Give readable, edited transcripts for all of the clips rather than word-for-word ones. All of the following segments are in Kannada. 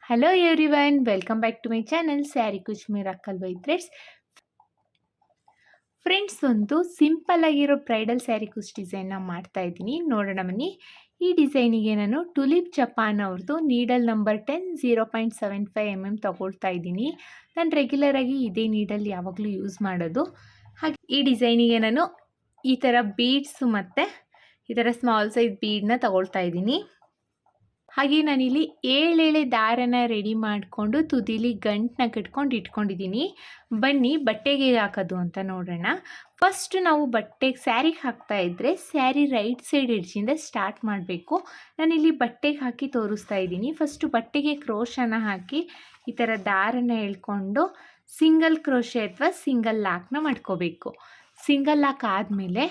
Hello everyone, welcome back to my channel sari ಕುಚ್ ಮಿರಾಕಲ್ ಬೈ ಥ್ರೆಡ್ಸ್. ಫ್ರೆಂಡ್ಸ್, ಒಂದು ಸಿಂಪಲ್ ಆಗಿರೋ ಬ್ರೈಡಲ್ ಸ್ಯಾರಿ ಕುಚ್ ಡಿಸೈನ್ನ ಮಾಡ್ತಾ ಇದ್ದೀನಿ. ನೋಡೋಣ ಬನ್ನಿ. ಈ ಡಿಸೈನಿಗೆ ನಾನು ಟುಲಿಪ್ ಜಪಾನ್ ಅವ್ರದ್ದು ನೀಡಲ್ ನಂಬರ್ 10 0.75 mm ತಗೊಳ್ತಾ ಇದ್ದೀನಿ. ನಾನು ರೆಗ್ಯುಲರಾಗಿ ಇದೇ ನೀಡಲ್ ಯಾವಾಗಲೂ ಯೂಸ್ ಮಾಡೋದು. ಹಾಗೆ ಈ ಡಿಸೈನಿಗೆ ನಾನು ಈ ಥರ ಬೀಡ್ಸ್ ಮತ್ತು ಈ ಥರ ಸ್ಮಾಲ್ ಸೈಜ್ ಬೀಡನ್ನ ತಗೊಳ್ತಾ ಇದ್ದೀನಿ. ಹಾಗೆ ನಾನಿಲ್ಲಿ 7 ಎಳೆ ದಾರನ ರೆಡಿ ಮಾಡಿಕೊಂಡು ತುದಿಲಿ ಗಂಟನ್ನ ಕಟ್ಕೊಂಡು ಇಟ್ಕೊಂಡಿದ್ದೀನಿ. ಬನ್ನಿ ಬಟ್ಟೆಗೆ ಹಾಕೋದು ಅಂತ ನೋಡೋಣ. ಫಸ್ಟ್ ನಾವು ಬಟ್ಟೆಗೆ ಸ್ಯಾರಿಗೆ ಹಾಕ್ತಾ ಇದ್ದರೆ ಸ್ಯಾರಿ ರೈಟ್ ಸೈಡ್ ಎಡ್ಜಿಂದ ಸ್ಟಾರ್ಟ್ ಮಾಡಬೇಕು. ನಾನಿಲ್ಲಿ ಬಟ್ಟೆಗೆ ಹಾಕಿ ತೋರಿಸ್ತಾ ಇದ್ದೀನಿ. ಫಸ್ಟು ಬಟ್ಟೆಗೆ ಕ್ರೋಶನ ಹಾಕಿ ಈ ಥರ ದಾರನ ಎಳ್ಕೊಂಡು ಸಿಂಗಲ್ ಕ್ರೋಶೆ ಅಥವಾ ಸಿಂಗಲ್ ಲಾಕ್ನ ಮಾಡ್ಕೋಬೇಕು. ಸಿಂಗಲ್ ಲಾಕ್ ಆದಮೇಲೆ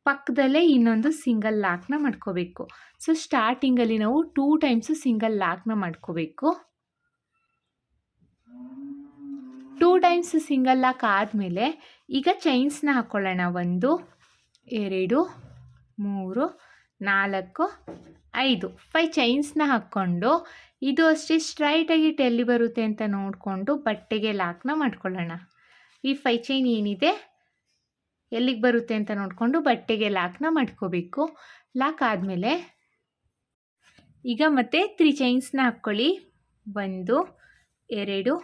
ಪಕ್ಕದಲ್ಲೇ ಇನ್ನೊಂದು ಸಿಂಗಲ್ ಲಾಕ್ನ ಮಾಡ್ಕೋಬೇಕು. ಸೊ ಸ್ಟಾರ್ಟಿಂಗಲ್ಲಿ ನಾವು 2 ಟೈಮ್ಸು ಸಿಂಗಲ್ ಲಾಕ್ನ ಮಾಡ್ಕೋಬೇಕು. 2 ಟೈಮ್ಸ್ ಸಿಂಗಲ್ ಲಾಕ್ ಆದಮೇಲೆ ಈಗ ಚೈನ್ಸ್ನ ಹಾಕ್ಕೊಳ್ಳೋಣ. 1 2 3 4 5 5 ಚೈನ್ಸ್ನ ಹಾಕ್ಕೊಂಡು ಇದು ಅಷ್ಟೇ ಸ್ಟ್ರೈಟಾಗಿ ಎಲ್ಲಿ ಬರುತ್ತೆ ಅಂತ ನೋಡಿಕೊಂಡು ಬಟ್ಟೆಗೆ ಲಾಕ್ನ ಮಾಡ್ಕೊಳ್ಳೋಣ. ಈ 5 ಚೈನ್ ಏನಿದೆ ಎಲ್ಲಿಗೆ ಬರುತ್ತೆ ಅಂತ ನೋಡಿಕೊಂಡು ಬಟ್ಟೆಗೆ ಲಾಕ್ನ ಮಾಡ್ಕೋಬೇಕು. ಲಾಕ್ ಆದಮೇಲೆ ಈಗ ಮತ್ತೆ 3 ಚೈನ್ಸ್ನ ಹಾಕ್ಕೊಳ್ಳಿ. 1 2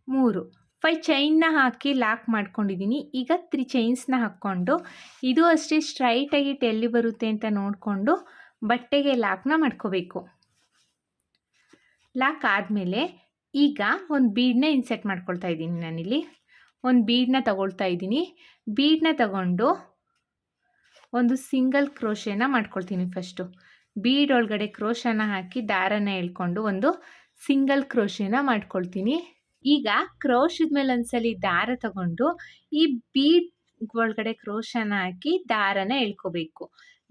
3 5 ಚೈನ್ನ ಹಾಕಿ ಲಾಕ್ ಮಾಡ್ಕೊಂಡಿದ್ದೀನಿ. ಈಗ 3 ಚೈನ್ಸ್ನ ಹಾಕ್ಕೊಂಡು ಇದು ಅಷ್ಟೇ ಸ್ಟ್ರೈಟಾಗಿ ಎಲ್ಲಿ ಬರುತ್ತೆ ಅಂತ ನೋಡಿಕೊಂಡು ಬಟ್ಟೆಗೆ ಲಾಕ್ನ ಮಾಡ್ಕೋಬೇಕು. ಲಾಕ್ ಆದಮೇಲೆ ಈಗ ಒಂದು ಬೀಡನ್ನ ಇನ್ಸರ್ಟ್ ಮಾಡ್ಕೊಳ್ತಾ ಇದ್ದೀನಿ. ನಾನಿಲ್ಲಿ ಒಂದು ಬೀಡನ್ನ ತಗೊಳ್ತಾ ಇದ್ದೀನಿ. ಬೀಡನ್ನ ತಗೊಂಡು ಒಂದು ಸಿಂಗಲ್ ಕ್ರೋಶೆನ ಮಾಡ್ಕೊಳ್ತೀನಿ. ಫಸ್ಟು ಬೀಡ್ ಒಳಗಡೆ ಕ್ರೋಶನ ಹಾಕಿ ದಾರನ ಎಳ್ಕೊಂಡು ಒಂದು ಸಿಂಗಲ್ ಕ್ರೋಶೆನ ಮಾಡ್ಕೊಳ್ತೀನಿ. ಈಗ ಕ್ರೋಶದ ಮೇಲೆ ಒಂದ್ಸಲಿ ದಾರ ತಗೊಂಡು ಈ ಬೀಡ್ ಒಳಗಡೆ ಕ್ರೋಶನ ಹಾಕಿ ದಾರನ ಎಳ್ಕೋಬೇಕು.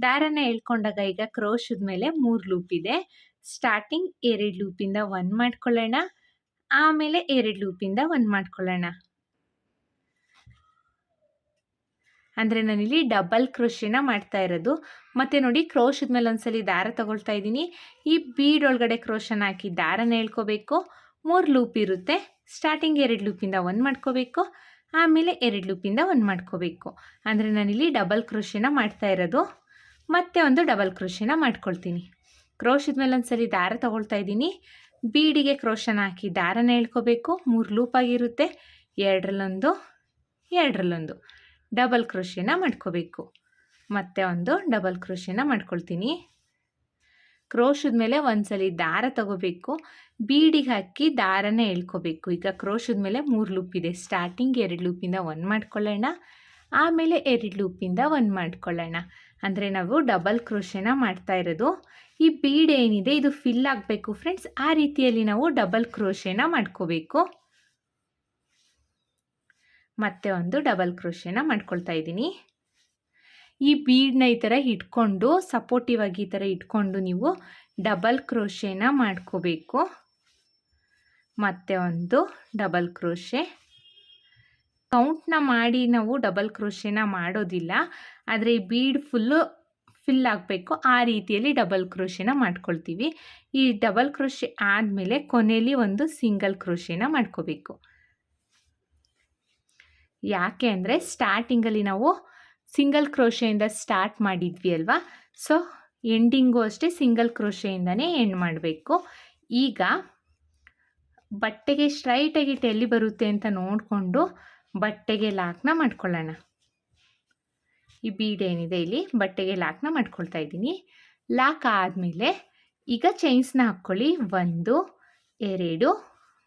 ದಾರನ ಎಳ್ಕೊಂಡಾಗ ಈಗ ಕ್ರೋಶದ ಮೇಲೆ 3 ಲೂಪ್ ಇದೆ. ಸ್ಟಾರ್ಟಿಂಗ್ 2 ಲೂಪಿಂದ 1 ಮಾಡ್ಕೊಳ್ಳೋಣ, ಆಮೇಲೆ 2 ಲೂಪಿಂದ 1 ಮಾಡ್ಕೊಳ್ಳೋಣ. ಅಂದರೆ ನಾನಿಲ್ಲಿ ಡಬಲ್ ಕ್ರೋಶೆನ ಮಾಡ್ತಾ ಇರೋದು. ಮತ್ತು ನೋಡಿ, ಕ್ರೋಶದ ಮೇಲೆ ಒಂದ್ಸಲಿ ದಾರ ತಗೊಳ್ತಾ ಇದ್ದೀನಿ. ಈ ಬೀಡ್ ಒಳಗಡೆ ಕ್ರೋಶನ ಹಾಕಿ ದಾರನ ಎಳ್ಕೋಬೇಕು. 3 ಲೂಪ್ ಇರುತ್ತೆ. ಸ್ಟಾರ್ಟಿಂಗ್ 2 ಲೂಪಿಂದ 1 ಮಾಡ್ಕೋಬೇಕು, ಆಮೇಲೆ 2 ಲೂಪಿಂದ 1 ಮಾಡ್ಕೋಬೇಕು. ಅಂದರೆ ನಾನಿಲ್ಲಿ ಡಬಲ್ ಕ್ರೋಶೆನ ಮಾಡ್ತಾ ಇರೋದು. ಮತ್ತೆ ಒಂದು ಡಬಲ್ ಕ್ರೋಶೆನ ಮಾಡ್ಕೊಳ್ತೀನಿ. ಕ್ರೋಶದ ಮೇಲೆ ಒಂದ್ಸಲಿ ದಾರ ತಗೊಳ್ತಾ ಇದ್ದೀನಿ. ಬೀಡಿಗೆ ಕ್ರೋಶನ ಹಾಕಿ ದಾರನ ಎಳ್ಕೋಬೇಕು. 3 ಲೂಪ್ ಆಗಿರುತ್ತೆ. 2ರಲ್ಲೊಂದು 2ರಲ್ಲೊಂದು ಡಬಲ್ ಕ್ರೋಶೆನ ಮಾಡ್ಕೋಬೇಕು. ಮತ್ತೆ ಒಂದು ಡಬಲ್ ಕ್ರೋಶೆನ ಮಾಡ್ಕೊಳ್ತೀನಿ. ಕ್ರೋಶದ ಮೇಲೆ ಒಂದ್ಸಲಿ ದಾರ ತಗೋಬೇಕು. ಬೀಡಿಗೆ ಹಾಕಿ ದಾರನ ಎಳ್ಕೋಬೇಕು. ಈಗ ಕ್ರೋಶದ ಮೇಲೆ 3 ಲೂಪ್ ಇದೆ. ಸ್ಟಾರ್ಟಿಂಗ್ 2 ಲೂಪಿಂದ 1 ಮಾಡ್ಕೊಳ್ಳೋಣ, ಆಮೇಲೆ 2 ಲೂಪಿಂದ 1 ಮಾಡ್ಕೊಳ್ಳೋಣ. ಅಂದರೆ ನಾವು ಡಬಲ್ ಕ್ರೋಶೆನ ಮಾಡ್ತಾ ಇರೋದು. ಈ ಬೀಡ್ ಏನಿದೆ ಇದು ಫಿಲ್ ಆಗಬೇಕು ಫ್ರೆಂಡ್ಸ್. ಆ ರೀತಿಯಲ್ಲಿ ನಾವು ಡಬಲ್ ಕ್ರೋಶೆನ ಮಾಡ್ಕೋಬೇಕು. ಮತ್ತೆ ಒಂದು ಡಬಲ್ ಕ್ರೋಶೆನ ಮಾಡ್ಕೊಳ್ತಾ ಇದ್ದೀನಿ. ಈ ಬೀಡನ್ನ ಈ ಥರ ಇಟ್ಕೊಂಡು ಸಪೋರ್ಟಿವ್ ಆಗಿ ಈ ಥರ ಇಟ್ಕೊಂಡು ನೀವು ಡಬಲ್ ಕ್ರೋಶೆನ ಮಾಡ್ಕೋಬೇಕು. ಮತ್ತೆ ಒಂದು ಡಬಲ್ ಕ್ರೋಶೆ. ಕೌಂಟ್ನ ಮಾಡಿ ನಾವು ಡಬಲ್ ಕ್ರೋಶೆನ ಮಾಡೋದಿಲ್ಲ, ಆದರೆ ಈ ಬೀಡ್ ಫಿಲ್ ಆಗಬೇಕು ಆ ರೀತಿಯಲ್ಲಿ ಡಬಲ್ ಕ್ರೋಶೆನ ಮಾಡ್ಕೊಳ್ತೀವಿ. ಈ ಡಬಲ್ ಕ್ರೋಶೆ ಆದಮೇಲೆ ಕೊನೆಯಲ್ಲಿ ಒಂದು ಸಿಂಗಲ್ ಕ್ರೋಶೆನ ಮಾಡ್ಕೋಬೇಕು. ಯಾಕೆ ಅಂದರೆ ಸ್ಟಾರ್ಟಿಂಗಲ್ಲಿ ನಾವು ಸಿಂಗಲ್ ಕ್ರೋಶೆಯಿಂದ ಸ್ಟಾರ್ಟ್ ಮಾಡಿದ್ವಿ ಅಲ್ವಾ. ಸೊ ಎಂಡಿಂಗು ಅಷ್ಟೇ ಸಿಂಗಲ್ ಕ್ರೋಶೆಯಿಂದನೇ ಎಂಡ್ ಮಾಡಬೇಕು. ಈಗ ಬಟ್ಟೆಗೆ ಸ್ಟ್ರೈಟಾಗಿ ಎಲ್ಲಿ ಬರುತ್ತೆ ಅಂತ ನೋಡಿಕೊಂಡು ಬಟ್ಟೆಗೆ ಲಾಕ್ನ ಮಾಡ್ಕೊಳ್ಳೋಣ. ಈ ಬೀಡ್ ಏನಿದೆ ಇಲ್ಲಿ ಬಟ್ಟೆಗೆ ಲಾಕ್ನ ಮಾಡ್ಕೊಳ್ತಾ ಇದ್ದೀನಿ. ಲಾಕ್ ಆದಮೇಲೆ ಈಗ ಚೈನ್ಸ್ನ ಹಾಕ್ಕೊಳ್ಳಿ. 1 2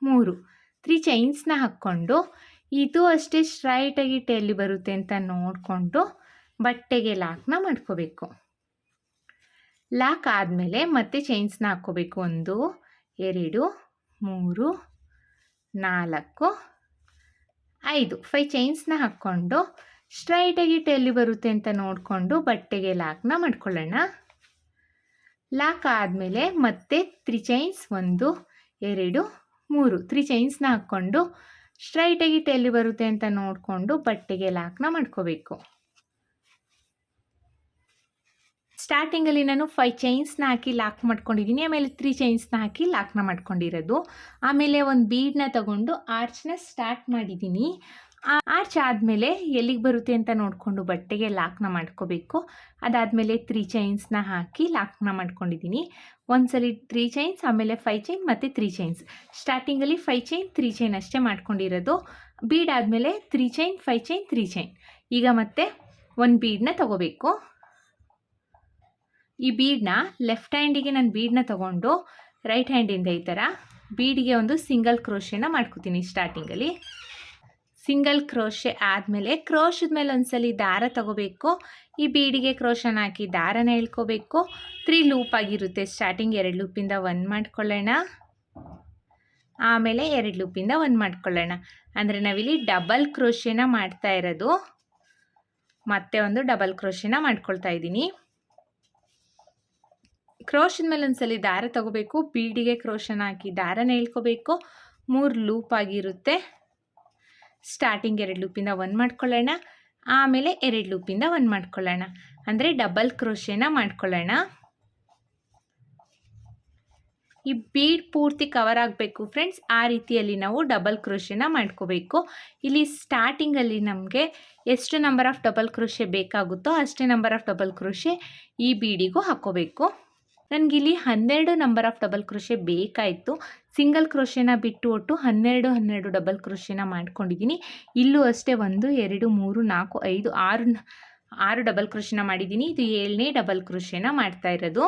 3 3 ಚೈನ್ಸ್ನ ಹಾಕ್ಕೊಂಡು ಇದು ಅಷ್ಟೇ ಸ್ಟ್ರೈಟಾಗಿ ಎಲ್ಲಿ ಬರುತ್ತೆ ಅಂತ ನೋಡಿಕೊಂಡು ಬಟ್ಟೆಗೆ ಲಾಕ್ನ ಮಾಡ್ಕೋಬೇಕು. ಲಾಕ್ ಆದಮೇಲೆ ಮತ್ತೆ ಚೈನ್ಸ್ನ ಹಾಕ್ಕೋಬೇಕು. 1 2 3 4 5 5 ಚೈನ್ಸ್ನ ಹಾಕ್ಕೊಂಡು ಸ್ಟ್ರೈಟಾಗಿ ಎಲ್ಲಿ ಬರುತ್ತೆ ಅಂತ ನೋಡಿಕೊಂಡು ಬಟ್ಟೆಗೆ ಲಾಕ್ನ ಮಾಡ್ಕೊಳ್ಳೋಣ. ಲಾಕ್ ಆದಮೇಲೆ ಮತ್ತೆ 3 ಚೈನ್ಸ್ 1 2 3 3 ಚೈನ್ಸ್ನ ಹಾಕ್ಕೊಂಡು ಸ್ಟ್ರೈಟಾಗಿ ಎಲ್ಲಿ ಬರುತ್ತೆ ಅಂತ ನೋಡಿಕೊಂಡು ಬಟ್ಟೆಗೆ ಲಾಕ್ನ ಮಾಡ್ಕೋಬೇಕು. ಸ್ಟಾರ್ಟಿಂಗಲ್ಲಿ ನಾನು 5 ಚೈನ್ಸ್ನ ಹಾಕಿ ಲಾಕ್ ಮಾಡ್ಕೊಂಡಿದ್ದೀನಿ, ಆಮೇಲೆ 3 ಚೈನ್ಸ್ನ ಹಾಕಿ ಲಾಕ್ನ ಮಾಡ್ಕೊಂಡಿರೋದು. ಆಮೇಲೆ ಒಂದು ಬೀಡನ್ನ ತಗೊಂಡು ಆರ್ಚ್ನ ಸ್ಟಾರ್ಟ್ ಮಾಡಿದ್ದೀನಿ. ಆರ್ಚ್ ಆದಮೇಲೆ ಎಲ್ಲಿಗೆ ಬರುತ್ತೆ ಅಂತ ನೋಡಿಕೊಂಡು ಬಟ್ಟೆಗೆ ಲಾಕ್ನ ಮಾಡ್ಕೋಬೇಕು. ಅದಾದಮೇಲೆ 3 ಚೈನ್ಸ್ನ ಹಾಕಿ ಲಾಕ್ನ ಮಾಡ್ಕೊಂಡಿದ್ದೀನಿ. ಒಂದ್ಸಲಿ 3 ಚೈನ್ಸ್, ಆಮೇಲೆ 5 ಚೈನ್ ಮತ್ತು 3 ಚೈನ್ಸ್. ಸ್ಟಾರ್ಟಿಂಗಲ್ಲಿ 5 ಚೈನ್ 3 ಚೈನ್ ಅಷ್ಟೇ ಮಾಡ್ಕೊಂಡಿರೋದು. ಬೀಡ್ ಆದಮೇಲೆ 3 ಚೈನ್ 5 ಚೈನ್ 3 ಚೈನ್. ಈಗ ಮತ್ತೆ ಒಂದು ಬೀಡನ್ನ ತಗೋಬೇಕು. ಈ ಬೀಡನ್ನ ಲೆಫ್ಟ್ ಹ್ಯಾಂಡಿಗೆ ನಾನು ಬೀಡನ್ನ ತಗೊಂಡು ರೈಟ್ ಹ್ಯಾಂಡಿಂದ ಈ ಥರ ಬೀಡಿಗೆ ಒಂದು ಸಿಂಗಲ್ ಕ್ರೋಶೆನ ಮಾಡ್ಕೋತೀನಿ. ಸ್ಟಾರ್ಟಿಂಗಲ್ಲಿ ಸಿಂಗಲ್ ಕ್ರೋಶೆ ಆದಮೇಲೆ ಕ್ರೋಶದ ಮೇಲೆ ಒಂದ್ಸಲಿ ದಾರ ತಗೋಬೇಕು. ಈ ಬೀಡಿಗೆ ಕ್ರೋಶನ ಹಾಕಿ ದಾರನ ಎಳ್ಕೋಬೇಕು. 3 ಲೂಪ್ ಆಗಿರುತ್ತೆ. ಸ್ಟಾರ್ಟಿಂಗ್ 2 ಲೂಪಿಂದ 1 ಮಾಡ್ಕೊಳ್ಳೋಣ, ಆಮೇಲೆ 2 ಲೂಪಿಂದ 1 ಮಾಡ್ಕೊಳ್ಳೋಣ. ಅಂದರೆ ನಾವಿಲ್ಲಿ ಡಬಲ್ ಕ್ರೋಶೆನ ಮಾಡ್ತಾ ಇರೋದು. ಮತ್ತೆ ಒಂದು ಡಬಲ್ ಕ್ರೋಶೆನ ಮಾಡ್ಕೊಳ್ತಾ ಇದ್ದೀನಿ. ಕ್ರೋಶದ ಮೇಲೆ ಒಂದ್ಸಲಿ ದಾರ ತಗೋಬೇಕು, ಬೀಡಿಗೆ ಕ್ರೋಶನ ಹಾಕಿ ದಾರನ ಎಳ್ಕೋಬೇಕು. 3 ಲೂಪ್ ಆಗಿರುತ್ತೆ. ಸ್ಟಾರ್ಟಿಂಗ್ 2 ಲೂಪಿಂದ 1 ಮಾಡ್ಕೊಳ್ಳೋಣ, ಆಮೇಲೆ 2 ಲೂಪಿಂದ 1 ಮಾಡ್ಕೊಳ್ಳೋಣ. ಅಂದರೆ ಡಬಲ್ ಕ್ರೋಶೆನ ಮಾಡ್ಕೊಳ್ಳೋಣ. ಈ ಬೀಡ್ ಪೂರ್ತಿ ಕವರ್ ಆಗಬೇಕು ಫ್ರೆಂಡ್ಸ್. ಆ ರೀತಿಯಲ್ಲಿ ನಾವು ಡಬಲ್ ಕ್ರೋಶೆನ ಮಾಡ್ಕೋಬೇಕು. ಇಲ್ಲಿ ಸ್ಟಾರ್ಟಿಂಗಲ್ಲಿ ನಮಗೆ ಎಷ್ಟು ನಂಬರ್ ಆಫ್ ಡಬಲ್ ಕ್ರೋಶೆ ಬೇಕಾಗುತ್ತೋ ಅಷ್ಟೇ ನಂಬರ್ ಆಫ್ ಡಬಲ್ ಕ್ರೋಶೆ ಈ ಬೀಡಿಗೂ ಹಾಕ್ಕೋಬೇಕು. ನನಗಿಲ್ಲಿ 12 ನಂಬರ್ ಆಫ್ ಡಬಲ್ ಕ್ರೋಶೆ ಬೇಕಾಯಿತು. ಸಿಂಗಲ್ ಕ್ರೋಶೆನ ಬಿಟ್ಟು ಒಟ್ಟು 12 ಡಬಲ್ ಕ್ರೋಶೆನ ಮಾಡ್ಕೊಂಡಿದ್ದೀನಿ. ಇಲ್ಲೂ ಅಷ್ಟೇ 1 2 3 4 5 6 ಡಬಲ್ ಕ್ರೋಶೆನ ಮಾಡಿದ್ದೀನಿ. ಇದು 7ನೇ ಡಬಲ್ ಕ್ರೋಶೆನ ಮಾಡ್ತಾ ಇರೋದು.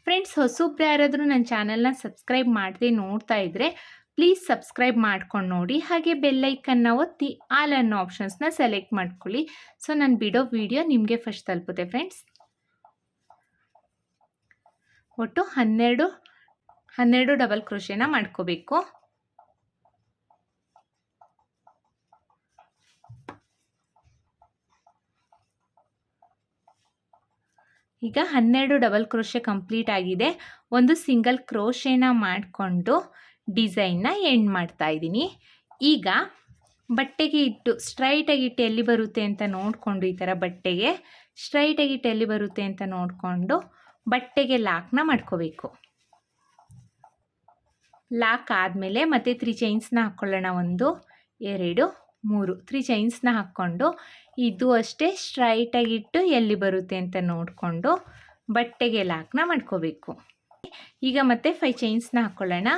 ಫ್ರೆಂಡ್ಸ್, ಹೊಸಬ್ರು ಯಾರಾದರೂ ನನ್ನ ಚಾನಲ್ನ ಸಬ್ಸ್ಕ್ರೈಬ್ ಮಾಡದೆ ನೋಡ್ತಾ ಇದ್ದರೆ ಪ್ಲೀಸ್ ಸಬ್ಸ್ಕ್ರೈಬ್ ಮಾಡ್ಕೊಂಡು ನೋಡಿ. ಹಾಗೆ ಬೆಲ್ಲೈಕನ್ನ ಒತ್ತಿ ಆಲ್ ಅನ್ನೋ ಆಪ್ಷನ್ಸ್ನ ಸೆಲೆಕ್ಟ್ ಮಾಡ್ಕೊಳ್ಳಿ. ಸೊ ನಾನು ಬಿಡೋ ವಿಡಿಯೋ ನಿಮಗೆ ಫಸ್ಟ್ ತಲುಪುತ್ತೆ ಫ್ರೆಂಡ್ಸ್. ಒಟ್ಟು 12 ಡಬಲ್ ಕ್ರೋಶೆನ ಮಾಡ್ಕೋಬೇಕು. ಈಗ 12 ಡಬಲ್ ಕ್ರೋಶೆ ಕಂಪ್ಲೀಟ್ ಆಗಿದೆ. ಒಂದು ಸಿಂಗಲ್ ಕ್ರೋಶೆನ ಮಾಡಿಕೊಂಡು ಡಿಸೈನ್ನ ಎಂಡ್ ಮಾಡ್ತಾ ಇದ್ದೀನಿ. ಈಗ ಬಟ್ಟೆಗೆ ಇಟ್ಟು ಸ್ಟ್ರೈಟಾಗಿ ಇಟ್ಟು ಎಲ್ಲಿ ಬರುತ್ತೆ ಅಂತ ನೋಡಿಕೊಂಡು ಈ ಥರ ಬಟ್ಟೆಗೆ ಸ್ಟ್ರೈಟಾಗಿ ಇಟ್ಟು ಎಲ್ಲಿ ಬರುತ್ತೆ ಅಂತ ನೋಡಿಕೊಂಡು ಬಟ್ಟೆಗೆ ಲಾಕ್ನ ಮಾಡ್ಕೋಬೇಕು. ಲಾಕ್ ಆದಮೇಲೆ ಮತ್ತೆ 3 ಚೈನ್ಸ್ನ ಹಾಕ್ಕೊಳ್ಳೋಣ. 1 2 3 3 ಚೈನ್ಸ್ನ ಹಾಕ್ಕೊಂಡು ಇದು ಅಷ್ಟೇ ಸ್ಟ್ರೈಟಾಗಿಟ್ಟು ಎಲ್ಲಿ ಬರುತ್ತೆ ಅಂತ ನೋಡಿಕೊಂಡು ಬಟ್ಟೆಗೆ ಲಾಕ್ನ ಮಾಡ್ಕೋಬೇಕು. ಈಗ ಮತ್ತೆ 5 ಚೈನ್ಸ್ನ ಹಾಕ್ಕೊಳ್ಳೋಣ.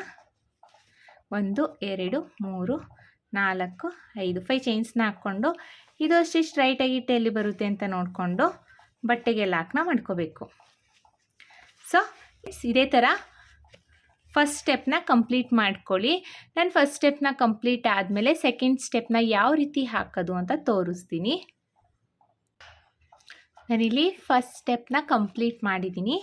1 2 3 4 5 5 ಚೈನ್ಸ್ನ ಹಾಕ್ಕೊಂಡು ಇದು ಅಷ್ಟೇ ಸ್ಟ್ರೈಟಾಗಿಟ್ಟು ಎಲ್ಲಿ ಬರುತ್ತೆ ಅಂತ ನೋಡಿಕೊಂಡು ಬಟ್ಟೆಗೆ ಲಾಕ್ನ ಮಾಡ್ಕೋಬೇಕು. ಸೊ ಇದೇ ಥರ ಫಸ್ಟ್ ಸ್ಟೆಪ್ನ ಕಂಪ್ಲೀಟ್ ಮಾಡ್ಕೊಳ್ಳಿ. ನಾನು ಫಸ್ಟ್ ಸ್ಟೆಪ್ನ ಕಂಪ್ಲೀಟ್ ಆದಮೇಲೆ ಸೆಕೆಂಡ್ ಸ್ಟೆಪ್ನ ಯಾವ ರೀತಿ ಹಾಕೋದು ಅಂತ ತೋರಿಸ್ತೀನಿ. ನಾನಿಲ್ಲಿ ಫಸ್ಟ್ ಸ್ಟೆಪ್ನ ಕಂಪ್ಲೀಟ್ ಮಾಡಿದ್ದೀನಿ.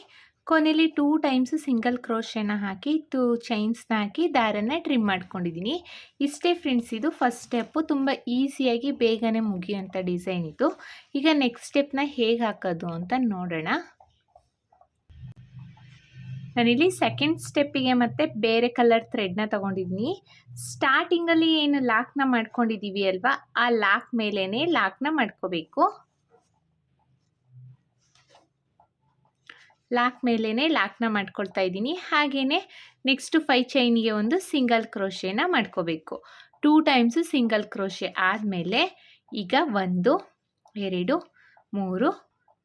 ಕೊನೆಯಲ್ಲಿ 2 ಟೈಮ್ಸು ಸಿಂಗಲ್ ಕ್ರೋಶೆನ ಹಾಕಿ 2 ಚೈನ್ಸ್ನ ಹಾಕಿ ದಾರನ ಟ್ರಿಮ್ ಮಾಡ್ಕೊಂಡಿದ್ದೀನಿ. ಇಷ್ಟೇ ಫ್ರೆಂಡ್ಸ್, ಇದು ಫಸ್ಟ್ ಸ್ಟೆಪ್ಪು. ತುಂಬ ಈಸಿಯಾಗಿ ಬೇಗನೆ ಮುಗಿಯೋಂಥ ಡಿಸೈನ್ ಇದು. ಈಗ ನೆಕ್ಸ್ಟ್ ಸ್ಟೆಪ್ನ ಹೇಗೆ ಹಾಕೋದು ಅಂತ ನೋಡೋಣ. ನಾನಿಲ್ಲಿ ಸೆಕೆಂಡ್ ಸ್ಟೆಪ್ಪಿಗೆ ಮತ್ತೆ ಬೇರೆ ಕಲರ್ ಥ್ರೆಡ್ನ ತೊಗೊಂಡಿದ್ದೀನಿ. ಸ್ಟಾರ್ಟಿಂಗಲ್ಲಿ ಏನು ಲಾಕ್ನ ಮಾಡ್ಕೊಂಡಿದ್ದೀವಿ ಅಲ್ವಾ, ಆ ಲಾಕ್ ಮೇಲೇ ಲಾಕ್ನ ಮಾಡ್ಕೋಬೇಕು. ಲಾಕ್ ಮೇಲೇ ಲಾಕ್ನ ಮಾಡ್ಕೊಳ್ತಾ ಇದ್ದೀನಿ. ಹಾಗೆಯೇ ನೆಕ್ಸ್ಟ್ 5 ಚೈನಿಗೆ ಒಂದು ಸಿಂಗಲ್ ಕ್ರೋಶೆನ ಮಾಡ್ಕೋಬೇಕು. 2 ಟೈಮ್ಸು ಸಿಂಗಲ್ ಕ್ರೋಶೆ ಆದಮೇಲೆ ಈಗ 1 2 3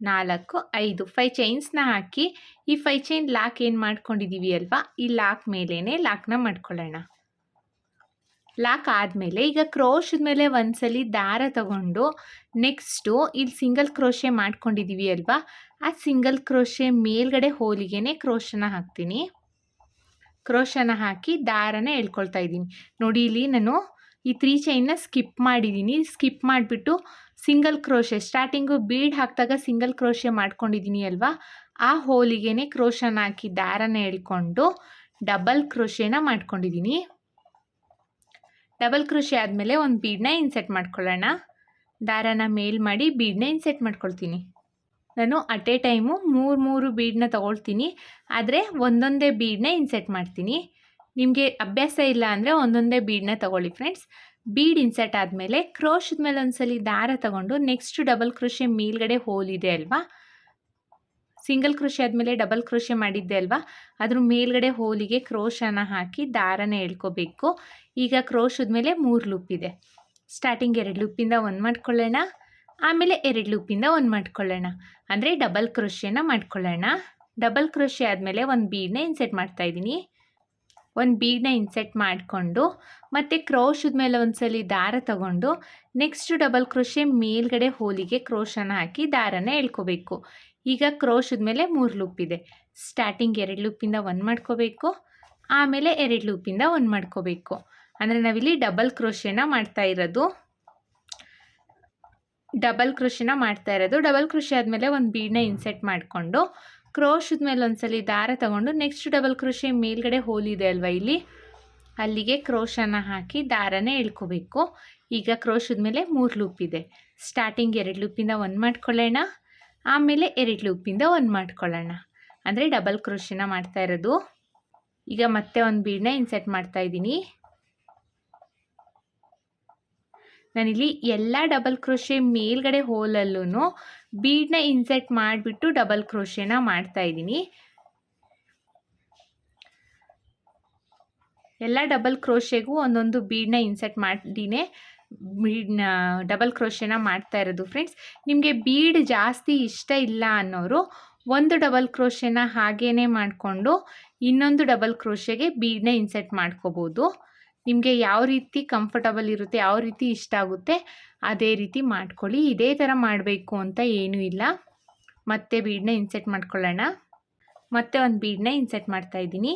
4 5 5 ಚೈನ್ಸ್ನ ಹಾಕಿ ಈ 5 ಚೈನ್ ಲಾಕ್ ಏನು ಮಾಡ್ಕೊಂಡಿದ್ದೀವಿ ಅಲ್ವಾ, ಈ ಲಾಕ್ ಮೇಲೇ ಲಾಕ್ನ ಮಾಡ್ಕೊಳ್ಳೋಣ. ಲಾಕ್ ಆದಮೇಲೆ ಈಗ ಕ್ರೋಶದ ಮೇಲೆ ಒಂದ್ಸಲಿ ದಾರ ತಗೊಂಡು ನೆಕ್ಸ್ಟು ಇಲ್ಲಿ ಸಿಂಗಲ್ ಕ್ರೋಶೆ ಮಾಡ್ಕೊಂಡಿದ್ದೀವಿ ಅಲ್ವಾ, ಆ ಸಿಂಗಲ್ ಕ್ರೋಶೆ ಮೇಲ್ಗಡೆ ಹೋಲಿಗೆನೆ ಕ್ರೋಶನ ಹಾಕ್ತೀನಿ. ಕ್ರೋಶನ ಹಾಕಿ ದಾರನ ಎಳ್ಕೊಳ್ತಾ ಇದ್ದೀನಿ. ನೋಡಿ, ಇಲ್ಲಿ ನಾನು ಈ 3 ಚೈನ್ನ ಸ್ಕಿಪ್ ಮಾಡಿದ್ದೀನಿ. ಸ್ಕಿಪ್ ಮಾಡಿಬಿಟ್ಟು ಸಿಂಗಲ್ ಕ್ರೋಶೆ ಸ್ಟಾರ್ಟಿಂಗು ಬೀಡ್ ಹಾಕಿದಾಗ ಸಿಂಗಲ್ ಕ್ರೋಶೆ ಮಾಡ್ಕೊಂಡಿದ್ದೀನಿ ಅಲ್ವಾ, ಆ ಹೋಲಿಗೆನೆ ಕ್ರೋಶನ ಹಾಕಿ ದಾರನ ಎಳ್ಕೊಂಡು ಡಬಲ್ ಕ್ರೋಶೆನ ಮಾಡ್ಕೊಂಡಿದ್ದೀನಿ. ಡಬಲ್ ಕ್ರೋಶೆ ಆದಮೇಲೆ ಒಂದು ಬೀಡನ್ನ ಇನ್ಸೆಟ್ ಮಾಡ್ಕೊಳ್ಳೋಣ. ದಾರನ ಮೇಲ್ ಮಾಡಿ ಬೀಡನ್ನ ಇನ್ಸೆಟ್ ಮಾಡ್ಕೊಳ್ತೀನಿ. ನಾನು ಅಟ್ ಎ ಟೈಮು 3 ಬೀಡನ್ನ ತೊಗೊಳ್ತೀನಿ, ಆದರೆ ಒಂದೊಂದೇ ಬೀಡನ್ನ ಇನ್ಸೆಟ್ ಮಾಡ್ತೀನಿ. ನಿಮಗೆ ಅಭ್ಯಾಸ ಇಲ್ಲ ಅಂದರೆ ಒಂದೊಂದೇ ಬೀಡನ್ನ ತೊಗೊಳ್ಳಿ ಫ್ರೆಂಡ್ಸ್. ಬೀಡ್ ಇನ್ಸೆಟ್ ಆದಮೇಲೆ ಕ್ರೋಶದ ಮೇಲೆ ಒಂದ್ಸಲಿ ದಾರ ತಗೊಂಡು ನೆಕ್ಸ್ಟ್ ಡಬಲ್ ಕ್ರೋಶೆ ಮೇಲ್ಗಡೆ ಹೋಲ್ ಇದೆ ಅಲ್ವಾ, ಸಿಂಗಲ್ ಕ್ರೋಶೆ ಆದಮೇಲೆ ಡಬಲ್ ಕ್ರೋಶೆ ಮಾಡಿದ್ದೆ ಅಲ್ವಾ, ಅದ್ರ ಮೇಲ್ಗಡೆ ಹೋಲಿಗೆ ಕ್ರೋಶನ ಹಾಕಿ ದಾರನ ಎಳ್ಕೋಬೇಕು. ಈಗ ಕ್ರೋಶದ ಮೇಲೆ 3 ಲೂಪ್ ಇದೆ. ಸ್ಟಾರ್ಟಿಂಗ್ 2 ಲೂಪಿಂದ 1 ಮಾಡ್ಕೊಳ್ಳೋಣ, ಆಮೇಲೆ 2 ಲೂಪಿಂದ 1 ಮಾಡ್ಕೊಳ್ಳೋಣ, ಅಂದರೆ ಡಬಲ್ ಕ್ರೋಶೆನ ಮಾಡ್ಕೊಳ್ಳೋಣ. ಡಬಲ್ ಕ್ರೋಶೆ ಆದಮೇಲೆ ಒಂದು ಬೀಡನ್ನ ಇನ್ಸೆಟ್ ಮಾಡ್ತಾಯಿದ್ದೀನಿ. ಒಂದು ಬೀಡನ್ನ ಇನ್ಸೆಟ್ ಮಾಡಿಕೊಂಡು ಮತ್ತು ಕ್ರೋಶದ ಮೇಲೆ ಒಂದ್ಸಲಿ ದಾರ ತಗೊಂಡು ನೆಕ್ಸ್ಟ್ ಡಬಲ್ ಕ್ರೋಶೆ ಮೇಲ್ಗಡೆ ಹೋಲಿಗೆ ಕ್ರೋಶನ ಹಾಕಿ ದಾರನ ಎಳ್ಕೋಬೇಕು. ಈಗ ಕ್ರೋಶದ ಮೇಲೆ 3 ಲೂಪ್ ಇದೆ. ಸ್ಟಾರ್ಟಿಂಗ್ 2 ಲೂಪಿಂದ 1 ಮಾಡ್ಕೋಬೇಕು, ಆಮೇಲೆ 2 ಲೂಪಿಂದ 1 ಮಾಡ್ಕೋಬೇಕು. ಅಂದರೆ ನಾವಿಲ್ಲಿ ಡಬಲ್ ಕ್ರೋಶೆನ ಮಾಡ್ತಾ ಇರೋದು. ಡಬಲ್ ಕ್ರೋಶೆ ಆದಮೇಲೆ ಒಂದು ಬೀಡನ್ನ ಇನ್ಸೆಟ್ ಮಾಡಿಕೊಂಡು ಕ್ರೋಶದ ಮೇಲೆ ಒಂದ್ಸಲಿ ದಾರ ತಗೊಂಡು ನೆಕ್ಸ್ಟ್ ಡಬಲ್ ಕ್ರೋಶೆ ಮೇಲ್ಗಡೆ ಹೋಲಿದೆ ಅಲ್ವಾ ಇಲ್ಲಿ, ಅಲ್ಲಿಗೆ ಕ್ರೋಶನ ಹಾಕಿ ದಾರನ ಎಳ್ಕೋಬೇಕು. ಈಗ ಕ್ರೋಶದ ಮೇಲೆ 3 ಲೂಪ್ ಇದೆ. ಸ್ಟಾರ್ಟಿಂಗ್ 2 ಲೂಪಿಂದ 1 ಮಾಡ್ಕೊಳ್ಳೋಣ, ಆಮೇಲೆ 2 ಲೂಪಿಂದ 1 ಮಾಡ್ಕೊಳ್ಳೋಣ, ಅಂದರೆ ಡಬಲ್ ಕ್ರೋಶೆನ ಮಾಡ್ತಾ ಇರೋದು. ಈಗ ಮತ್ತೆ ಒಂದು ಬೀಡನ್ನ ಇನ್ಸೆಟ್ ಮಾಡ್ತಾ ಇದ್ದೀನಿ. ನಾನಿಲ್ಲಿ ಎಲ್ಲ ಡಬಲ್ ಕ್ರೋಶೆ ಮೇಲ್ಗಡೆ ಹೋಲಲ್ಲೂ ಬೀಡನ್ನ ಇನ್ಸೆಟ್ ಮಾಡಿಬಿಟ್ಟು ಡಬಲ್ ಕ್ರೋಶೆನ ಮಾಡ್ತಾ ಇದ್ದೀನಿ. ಎಲ್ಲ ಡಬಲ್ ಕ್ರೋಶೆಗೂ ಒಂದೊಂದು ಬೀಡನ್ನ ಇನ್ಸೆಟ್ ಮಾಡಿನೇ ಡಬಲ್ ಕ್ರೋಶೆನ ಮಾಡ್ತಾ ಇರೋದು ಫ್ರೆಂಡ್ಸ್. ನಿಮಗೆ ಬೀಡ್ ಜಾಸ್ತಿ ಇಷ್ಟ ಇಲ್ಲ ಅನ್ನೋರು ಒಂದು ಡಬಲ್ ಕ್ರೋಶೆನ ಹಾಗೇ ಮಾಡಿಕೊಂಡು ಇನ್ನೊಂದು ಡಬಲ್ ಕ್ರೋಶೆಗೆ ಬೀಡನ್ನ ಇನ್ಸೆಟ್ ಮಾಡ್ಕೋಬೋದು. ನಿಮಗೆ ಯಾವ ರೀತಿ ಕಂಫರ್ಟಬಲ್ ಇರುತ್ತೆ, ಯಾವ ರೀತಿ ಇಷ್ಟ ಆಗುತ್ತೆ ಅದೇ ರೀತಿ ಮಾಡ್ಕೊಳ್ಳಿ. ಇದೇ ಥರ ಮಾಡಬೇಕು ಅಂತ ಏನೂ ಇಲ್ಲ. ಮತ್ತೆ ಬೀಡನ್ನ ಇನ್ಸೆಟ್ ಮಾಡ್ಕೊಳ್ಳೋಣ. ಮತ್ತೆ ಒಂದು ಬೀಡನ್ನ ಇನ್ಸೆಟ್ ಮಾಡ್ತಾಯಿದ್ದೀನಿ.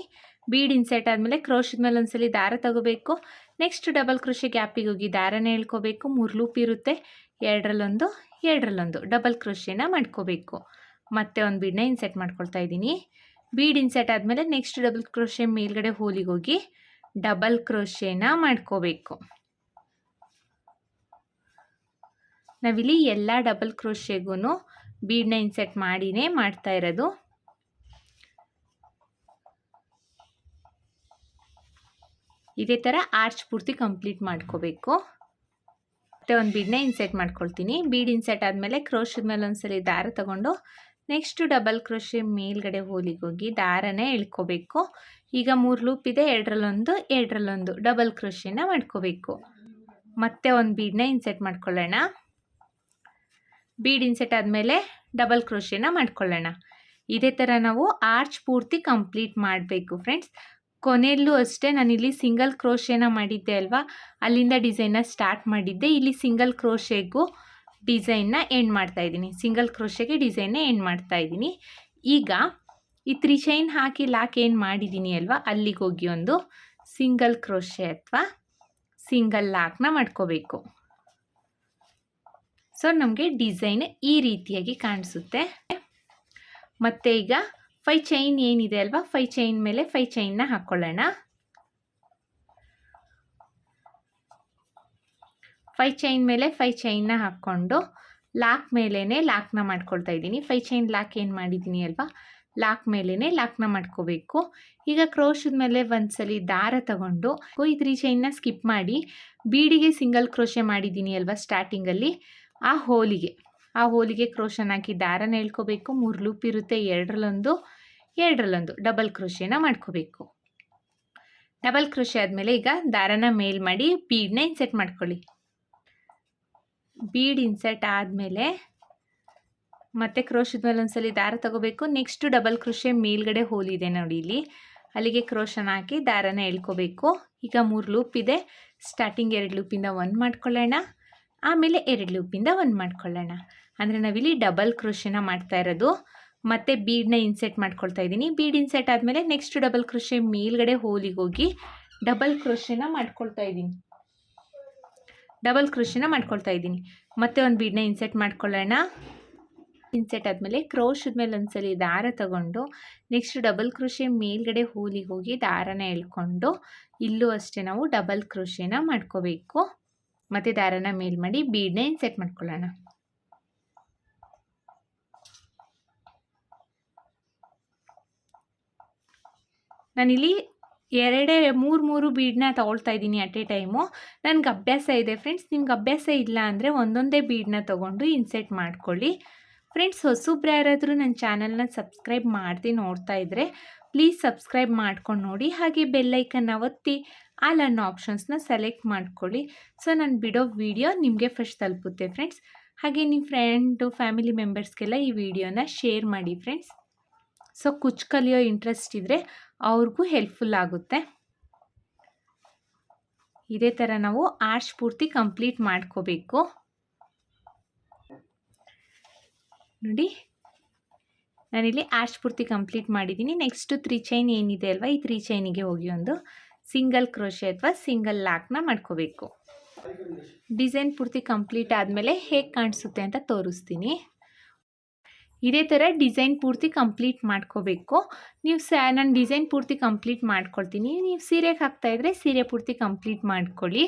ಬೀಡ್ ಇನ್ಸೆಟ್ ಆದಮೇಲೆ ಕ್ರೋಶದ ಮೇಲೆ ಒಂದ್ಸಲಿ ದಾರ ತಗೋಬೇಕು. ನೆಕ್ಸ್ಟ್ ಡಬಲ್ ಕ್ರೋಶೆ ಗ್ಯಾಪಿಗೆ ಹೋಗಿ ದಾರನ ಎಳ್ಕೋಬೇಕು. 3 ಲೂಪ್ ಇರುತ್ತೆ, 2ರಲ್ಲೊಂದು ಡಬಲ್ ಕ್ರೋಶೆನ ಮಾಡ್ಕೋಬೇಕು. ಮತ್ತೆ ಒಂದು ಬೀಡನ್ನ ಇನ್ಸೆಟ್ ಮಾಡ್ಕೊಳ್ತಾ ಇದ್ದೀನಿ. ಬೀಡ್ ಇನ್ಸೆಟ್ ಆದಮೇಲೆ ನೆಕ್ಸ್ಟ್ ಡಬಲ್ ಕ್ರೋಶೆ ಮೇಲ್ಗಡೆ ಹೋಲಿಗೆ ಹೋಗಿ ಡಬಲ್ ಕ್ರೋಶೆನ ಮಾಡ್ಕೋಬೇಕು. ನಾವಿಲ್ಲಿ ಎಲ್ಲ ಡಬಲ್ ಕ್ರೋಶೆಗೂ ಬೀಡನ್ನ ಇನ್ಸೆಟ್ ಮಾಡಿನೇ ಮಾಡ್ತಾ ಇರೋದು. ಇದೇ ಥರ ಆರ್ಚ್ ಪೂರ್ತಿ ಕಂಪ್ಲೀಟ್ ಮಾಡ್ಕೋಬೇಕು. ಮತ್ತು ಒಂದು ಬೀಡನ್ನ ಇನ್ಸೆಟ್ ಮಾಡ್ಕೊಳ್ತೀನಿ. ಬೀಡ್ ಇನ್ಸೆಟ್ ಆದಮೇಲೆ ಕ್ರೋಶದ ಮೇಲೆ ಒಂದ್ಸಲಿ ದಾರ ತಗೊಂಡು ನೆಕ್ಸ್ಟ್ ಡಬಲ್ ಕ್ರೋಶೆ ಮೇಲ್ಗಡೆ ಹೋಲಿಗೆ ಹೋಗಿ ದಾರನೇ ಎಳ್ಕೋಬೇಕು. ಈಗ 3 ಲೂಪ್ ಇದೆ, 2ರಲ್ಲೊಂದು ಡಬಲ್ ಕ್ರೋಶೆನ ಮಾಡ್ಕೋಬೇಕು. ಮತ್ತೆ ಒಂದು ಬೀಡನ್ನ ಇನ್ಸೆಟ್ ಮಾಡ್ಕೊಳ್ಳೋಣ. ಬೀಡ್ ಇನ್ಸೆಟ್ ಆದಮೇಲೆ ಡಬಲ್ ಕ್ರೋಶೆನ ಮಾಡ್ಕೊಳ್ಳೋಣ. ಇದೇ ಥರ ನಾವು ಆರ್ಚ್ ಪೂರ್ತಿ ಕಂಪ್ಲೀಟ್ ಮಾಡಬೇಕು ಫ್ರೆಂಡ್ಸ್. ಕೊನೆಯಲ್ಲೂ ಅಷ್ಟೇ ನಾನಿಲ್ಲಿ ಸಿಂಗಲ್ ಕ್ರೋಶೆನ ಮಾಡಿದ್ದೆ ಅಲ್ವಾ, ಅಲ್ಲಿಂದ ಡಿಸೈನ್ನ ಸ್ಟಾರ್ಟ್ ಮಾಡಿದ್ದೆ. ಇಲ್ಲಿ ಸಿಂಗಲ್ ಕ್ರೋಶೆಗೂ ಡಿಸೈನ್ನ ಎಂಡ್ ಮಾಡ್ತಾಯಿದ್ದೀನಿ. ಸಿಂಗಲ್ ಕ್ರೋಶೆಗೆ ಡಿಸೈನ್ನ ಎಂಡ್ ಮಾಡ್ತಾಯಿದ್ದೀನಿ. ಈಗ ಈ 3 ಚೈನ್ ಹಾಕಿ ಲಾಕ್ ಏನು ಮಾಡಿದ್ದೀನಿ ಅಲ್ವಾ, ಅಲ್ಲಿಗೆ ಹೋಗಿ ಒಂದು ಸಿಂಗಲ್ ಕ್ರೋಶೆ ಅಥವಾ ಸಿಂಗಲ್ ಲಾಕ್ನ ಮಾಡ್ಕೋಬೇಕು. ಸೊ ನಮಗೆ ಡಿಸೈನ್ ಈ ರೀತಿಯಾಗಿ ಕಾಣಿಸುತ್ತೆ. ಮತ್ತು ಈಗ 5 ಚೈನ್ ಏನಿದೆ ಅಲ್ವಾ, 5 ಚೈನ್ ಮೇಲೆ 5 ಚೈನ್ನ ಹಾಕ್ಕೊಳ್ಳೋಣ. 5 ಚೈನ್ ಮೇಲೆ 5 ಚೈನ್ನ ಹಾಕ್ಕೊಂಡು ಲಾಕ್ ಮೇಲೇ ಲಾಕ್ನ ಮಾಡ್ಕೊಳ್ತಾ ಇದ್ದೀನಿ. 5 ಚೈನ್ ಲಾಕ್ ಏನು ಮಾಡಿದ್ದೀನಿ ಅಲ್ವಾ, ಲಾಕ್ ಮೇಲೇ ಲಾಕ್ನ ಮಾಡ್ಕೋಬೇಕು. ಈಗ ಕ್ರೋಶದ ಮೇಲೆ ಒಂದ್ಸಲಿ ದಾರ ತಗೊಂಡು ಈ 3 ಚೈನ್ನ ಸ್ಕಿಪ್ ಮಾಡಿ ಬೀಡಿಗೆ ಸಿಂಗಲ್ ಕ್ರೋಶೆ ಮಾಡಿದ್ದೀನಿ ಅಲ್ವಾ ಸ್ಟಾರ್ಟಿಂಗಲ್ಲಿ, ಆ ಹೋಲಿಗೆ ಕ್ರೋಶನ ಹಾಕಿ ದಾರನ ಎಳ್ಕೋಬೇಕು. 3 ಲೂಪ್ ಇರುತ್ತೆ, 2ರಲ್ಲೊಂದು ಡಬಲ್ ಕ್ರೋಶೆನ ಮಾಡ್ಕೋಬೇಕು. ಡಬಲ್ ಕ್ರೋಶೆ ಆದಮೇಲೆ ಈಗ ದಾರನ ಮೇಲ್ ಮಾಡಿ ಬೀಡನ್ನ ಇನ್ಸೆಟ್ ಮಾಡ್ಕೊಳ್ಳಿ. ಬೀಡ್ ಇನ್ಸೆಟ್ ಆದಮೇಲೆ ಮತ್ತೆ ಕ್ರೋಶದ ಮೇಲೆ ಒಂದ್ಸಲಿ ದಾರ ತಗೋಬೇಕು. ನೆಕ್ಸ್ಟ್ ಡಬಲ್ ಕ್ರೋಶೆ ಮೇಲ್ಗಡೆ ಹೋಲಿದೆ ನೋಡಿ ಇಲ್ಲಿ, ಅಲ್ಲಿಗೆ ಕ್ರೋಶನ ಹಾಕಿ ದಾರನ ಎಳ್ಕೋಬೇಕು. ಈಗ 3 ಲೂಪ್ ಇದೆ. ಸ್ಟಾರ್ಟಿಂಗ್ 2 ಲೂಪಿಂದ 1 ಮಾಡ್ಕೊಳ್ಳೋಣ, ಆಮೇಲೆ 2 ಲೂಪಿಂದ 1 ಮಾಡ್ಕೊಳ್ಳೋಣ. ಅಂದರೆ ನಾವಿಲ್ಲಿ ಡಬಲ್ ಕ್ರೋಶೆನ ಮಾಡ್ತಾ ಇರೋದು. ಮತ್ತು ಬೀಡನ್ನ ಇನ್ಸೆಟ್ ಮಾಡ್ಕೊಳ್ತಾ ಇದ್ದೀನಿ. ಬೀಡ್ ಇನ್ಸೆಟ್ ಆದಮೇಲೆ ನೆಕ್ಸ್ಟ್ ಡಬಲ್ ಕ್ರೋಶೆ ಮೇಲ್ಗಡೆ ಹೋಲಿಗೆ ಹೋಗಿ ಡಬಲ್ ಕ್ರೋಶೆನ ಮಾಡ್ಕೊಳ್ತಾ ಇದ್ದೀನಿ. ಮತ್ತೆ ಒಂದು ಬೀಡನ್ನ ಇನ್ಸೆಟ್ ಮಾಡ್ಕೊಳ್ಳೋಣ. ಇನ್ಸೆಟ್ ಆದಮೇಲೆ ಕ್ರೋಶದ ಮೇಲೆ ಒಂದ್ಸಲಿ ದಾರ ತಗೊಂಡು ನೆಕ್ಸ್ಟ್ ಡಬಲ್ ಕ್ರೋಶೆ ಮೇಲ್ಗಡೆ ಹೋಲಿಗೆ ಹೋಗಿ ದಾರನ ಎಳ್ಕೊಂಡು ಇಲ್ಲೂ ಅಷ್ಟೇ ನಾವು ಡಬಲ್ ಕ್ರೋಶೆನ ಮಾಡ್ಕೋಬೇಕು. ಮತ್ತು ದಾರನ ಮೇಲ್ ಮಾಡಿ ಬೀಡನ್ನ ಇನ್ಸೆಟ್ ಮಾಡ್ಕೊಳ್ಳೋಣ. ನಾನಿಲ್ಲಿ 3 ಬೀಡನ್ನ ತೊಗೊಳ್ತಾ ಇದ್ದೀನಿ ಅಟ್ ಎ ಟೈಮು. ನನಗೆ ಅಭ್ಯಾಸ ಇದೆ ಫ್ರೆಂಡ್ಸ್. ನಿಮ್ಗೆ ಅಭ್ಯಾಸ ಇಲ್ಲ ಅಂದರೆ ಒಂದೊಂದೇ ಬೀಡನ್ನ ತೊಗೊಂಡು ಇನ್ಸೆಟ್ ಮಾಡ್ಕೊಳ್ಳಿ. ಫ್ರೆಂಡ್ಸ್, ಹೊಸಬ್ರು ಯಾರಾದರೂ ನನ್ನ ಚಾನಲ್ನ ಸಬ್ಸ್ಕ್ರೈಬ್ ಮಾಡದೆ ನೋಡ್ತಾ ಇದ್ದರೆ ಪ್ಲೀಸ್ ಸಬ್ಸ್ಕ್ರೈಬ್ ಮಾಡ್ಕೊಂಡು ನೋಡಿ. ಹಾಗೆ ಬೆಲ್ಲೈಕನ್ನ ಒತ್ತಿ ಆಲ್ ಅನ್ನೋ ಆಪ್ಷನ್ಸ್ನ ಸೆಲೆಕ್ಟ್ ಮಾಡ್ಕೊಳ್ಳಿ. ಸೊ ನಾನು ಬಿಡೋ ವಿಡಿಯೋ ನಿಮಗೆ ಫಸ್ಟ್ ತಲುಪುತ್ತೆ ಫ್ರೆಂಡ್ಸ್. ಹಾಗೆ ನಿಮ್ಮ ಫ್ಯಾಮಿಲಿ ಮೆಂಬರ್ಸ್ಗೆಲ್ಲ ಈ ವಿಡಿಯೋನ ಶೇರ್ ಮಾಡಿ ಫ್ರೆಂಡ್ಸ್. ಸೊ ಕುಚ್ಚು ಕಲಿಯೋ ಇಂಟ್ರೆಸ್ಟ್ ಇದ್ದರೆ ಅವ್ರಿಗೂ ಹೆಲ್ಪ್ಫುಲ್ ಆಗುತ್ತೆ. ಇದೇ ಥರ ನಾವು ಆರ್ಚ್ ಪೂರ್ತಿ ಕಂಪ್ಲೀಟ್ ಮಾಡ್ಕೋಬೇಕು. ನೋಡಿ, ನಾನಿಲ್ಲಿ ಆರ್ಚ್ ಪೂರ್ತಿ ಕಂಪ್ಲೀಟ್ ಮಾಡಿದ್ದೀನಿ. ನೆಕ್ಸ್ಟು 3 ಚೈನ್ ಏನಿದೆ ಅಲ್ವಾ, ಈ 3 ಚೈನಿಗೆ ಹೋಗಿ ಒಂದು ಸಿಂಗಲ್ ಕ್ರೋಶೆ ಅಥವಾ ಸಿಂಗಲ್ ಲಾಕ್ನ ಮಾಡ್ಕೋಬೇಕು. ಡಿಸೈನ್ ಪೂರ್ತಿ ಕಂಪ್ಲೀಟ್ ಆದಮೇಲೆ ಹೇಗೆ ಕಾಣಿಸುತ್ತೆ ಅಂತ ತೋರಿಸ್ತೀನಿ. ಇದೇ ಥರ ಡಿಸೈನ್ ಪೂರ್ತಿ ಕಂಪ್ಲೀಟ್ ಮಾಡ್ಕೋಬೇಕು. ನೀವು ನಾನು ಡಿಸೈನ್ ಪೂರ್ತಿ ಕಂಪ್ಲೀಟ್ ಮಾಡ್ಕೊಳ್ತೀನಿ. ನೀವು ಸೀರೆಗೆ ಹಾಕ್ತಾಯಿದ್ರೆ ಸೀರೆ ಪೂರ್ತಿ ಕಂಪ್ಲೀಟ್ ಮಾಡ್ಕೊಳ್ಳಿ.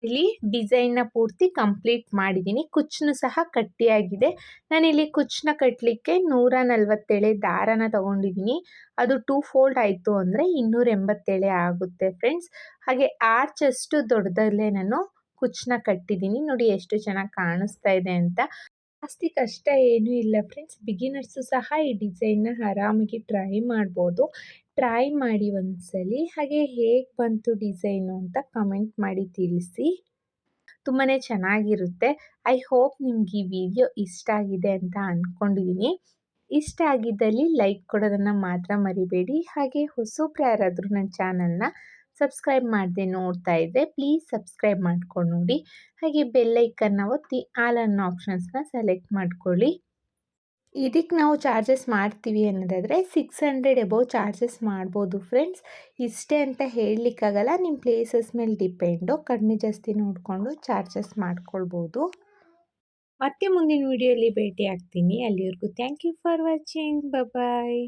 ಇಲ್ಲಿ ಡಿಸೈನ್ನ ಪೂರ್ತಿ ಕಂಪ್ಲೀಟ್ ಮಾಡಿದ್ದೀನಿ. ಕುಚ್ಚನ್ನು ಸಹ ಕಟ್ಟಿಯಾಗಿದೆ. ನಾನಿಲ್ಲಿ ಕುಚ್ಚನ್ನ ಕಟ್ಟಲಿಕ್ಕೆ 140 ಎಳೆ ದಾರನ ತೊಗೊಂಡಿದ್ದೀನಿ. ಅದು 2 ಫೋಲ್ಡ್ ಆಯಿತು ಅಂದರೆ 287 ಎಳೆ ಆಗುತ್ತೆ ಫ್ರೆಂಡ್ಸ್. ಹಾಗೆ ಆರ್ಚಷ್ಟು ದೊಡ್ಡದಲ್ಲೇ ನಾನು ಕುಚ್ಚನ್ನ ಕಟ್ಟಿದ್ದೀನಿ. ನೋಡಿ ಎಷ್ಟು ಚೆನ್ನಾಗಿ ಕಾಣಿಸ್ತಾ ಇದೆ ಅಂತ. ಜಾಸ್ತಿ ಕಷ್ಟ ಏನೂ ಇಲ್ಲ ಫ್ರೆಂಡ್ಸ್. ಬಿಗಿನರ್ಸು ಸಹ ಈ ಡಿಸೈನ್ನ ಆರಾಮಾಗಿ ಟ್ರೈ ಮಾಡ್ಬೋದು. ಟ್ರೈ ಮಾಡಿ ಒಂದ್ಸಲಿ. ಹಾಗೆ ಹೇಗೆ ಬಂತು ಡಿಸೈನು ಅಂತ ಕಮೆಂಟ್ ಮಾಡಿ ತಿಳಿಸಿ. ತುಂಬಾ ಚೆನ್ನಾಗಿರುತ್ತೆ. ಐ ಹೋಪ್ ನಿಮ್ಗೆ ಈ ವಿಡಿಯೋ ಇಷ್ಟ ಆಗಿದೆ ಅಂತ ಅಂದ್ಕೊಂಡಿದ್ದೀನಿ. ಇಷ್ಟ ಆಗಿದ್ದಲ್ಲಿ ಲೈಕ್ ಕೊಡೋದನ್ನು ಮಾತ್ರ ಮರಿಬೇಡಿ. ಹಾಗೆ ಹೊಸಬ್ರು ಯಾರಾದರೂ ನನ್ನ ಚಾನಲ್ನ ಸಬ್ಸ್ಕ್ರೈಬ್ ಮಾಡದೆ ನೋಡ್ತಾ ಇದ್ದರೆ ಪ್ಲೀಸ್ ಸಬ್ಸ್ಕ್ರೈಬ್ ಮಾಡ್ಕೊಂಡು ನೋಡಿ. ಹಾಗೆ ಬೆಲ್ಲೈಕನ್ನ ಒತ್ತಿ ಆಲ್ ಅನ್ನೋ ಆಪ್ಷನ್ಸ್ನ ಸೆಲೆಕ್ಟ್ ಮಾಡ್ಕೊಳ್ಳಿ. ಇದಕ್ಕೆ ನಾವು ಚಾರ್ಜಸ್ ಮಾಡ್ತೀವಿ ಅನ್ನೋದಾದರೆ 600 ಎಬೋವ್ ಚಾರ್ಜಸ್ ಮಾಡ್ಬೋದು ಫ್ರೆಂಡ್ಸ್. ಇಷ್ಟೇ ಅಂತ ಹೇಳಲಿಕ್ಕಾಗಲ್ಲ, ನಿಮ್ಮ ಪ್ಲೇಸಸ್ ಮೇಲೆ ಡಿಪೆಂಡು. ಕಡಿಮೆ ಜಾಸ್ತಿ ನೋಡಿಕೊಂಡು ಚಾರ್ಜಸ್ ಮಾಡ್ಕೊಳ್ಬೋದು. ಮತ್ತೆ ಮುಂದಿನ ವಿಡಿಯೋಲಿ ಭೇಟಿ ಆಗ್ತೀನಿ. ಅಲ್ಲಿವರೆಗೂ thank you for watching. Bye.